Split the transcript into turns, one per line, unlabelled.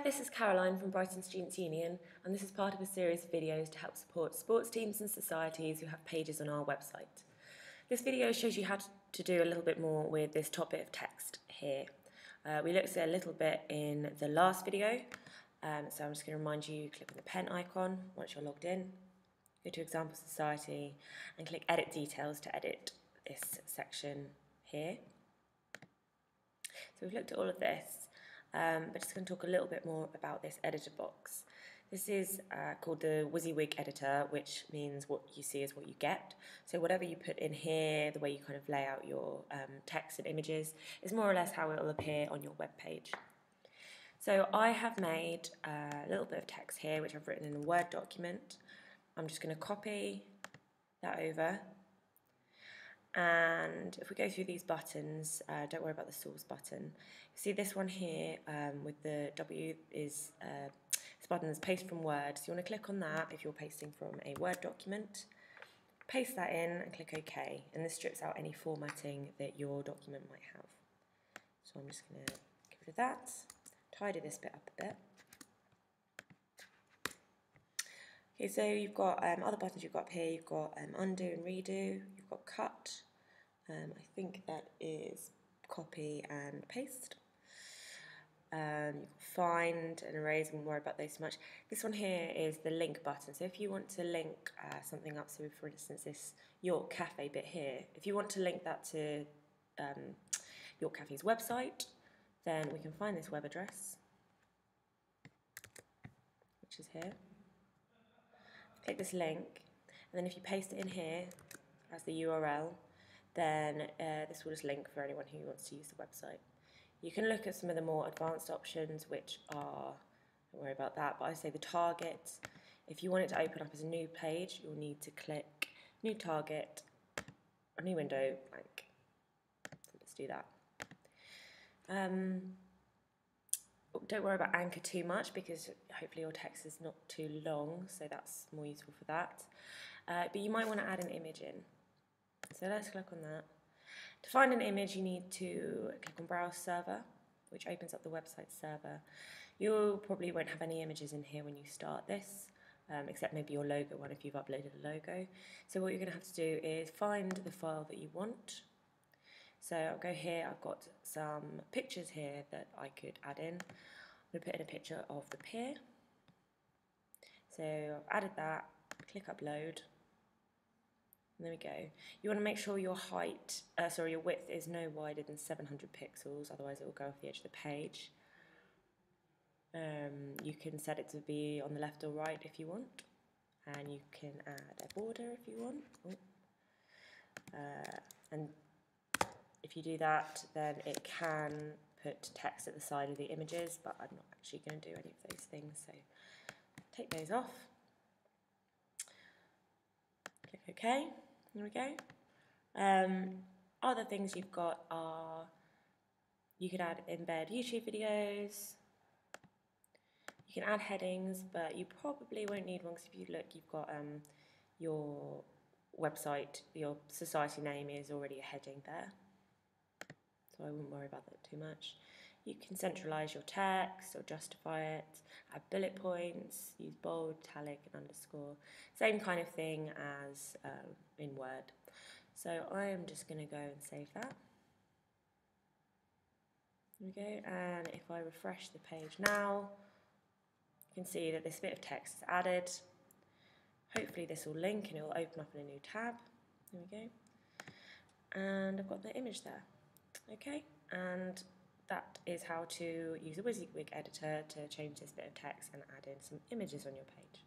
this is Caroline from Brighton Students' Union, and this is part of a series of videos to help support sports teams and societies who have pages on our website. This video shows you how to do a little bit more with this top bit of text here. We looked at a little bit in the last video, so I'm just going to remind you, click on the pen icon once you're logged in, go to Example Society and click Edit Details to edit this section here. So we've looked at all of this, but just going to talk a little bit more about this editor box. This is called the WYSIWYG editor, which means what you see is what you get. So whatever you put in here, the way you kind of lay out your text and images, is more or less how it will appear on your web page. So I have made a little bit of text here, which I've written in a Word document. I'm just going to copy that over. And if we go through these buttons, don't worry about the source button. You see this one here with the W is this button is paste from Word. So you want to click on that if you're pasting from a Word document. Paste that in and click OK. And this strips out any formatting that your document might have. So I'm just going to get rid of that. Tidy this bit up a bit. Okay, so you've got other buttons you've got up here. You've got undo and redo. You've got cut. I think that is copy and paste. You've got find and erase. I won't worry about those so much. This one here is the link button. So if you want to link something up, so for instance this York Cafe bit here, if you want to link that to York Cafe's website, then we can find this web address, which is here. Click this link, and then if you paste it in here as the URL, then this will just link for anyone who wants to use the website. You can look at some of the more advanced options, which are, don't worry about that, but I say the target. If you want it to open up as a new page, you'll need to click New Target, a new window, blank. So let's do that. Don't worry about anchor too much because hopefully your text is not too long, so that's more useful for that. But you might want to add an image in. So let's click on that. To find an image, you need to click on Browse Server, which opens up the website server. You probably won't have any images in here when you start this, except maybe your logo one if you've uploaded a logo. So what you're going to have to do is find the file that you want. So I'll go here, I've got some pictures here that I could add in. I'm going to put in a picture of the pier. So I've added that, click upload, and there we go. You want to make sure your your width is no wider than 700 pixels, otherwise it will go off the edge of the page. You can set it to be on the left or right if you want, and you can add a border if you want. And if you do that, then it can put text at the side of the images, but I'm not actually going to do any of those things, so take those off. Click OK. There we go. Other things you've got are you could embed YouTube videos. You can add headings, but you probably won't need one because if you look, you've got your website, your society name is already a heading there. So I wouldn't worry about that too much. You can centralise your text or justify it, add bullet points, use bold, italic and underscore. Same kind of thing as in Word. So I am just going to go and save that. There we go, and if I refresh the page now, you can see that this bit of text is added. Hopefully this will link and it will open up in a new tab. There we go. And I've got the image there. Okay, and that is how to use a WYSIWYG editor to change this bit of text and add in some images on your page.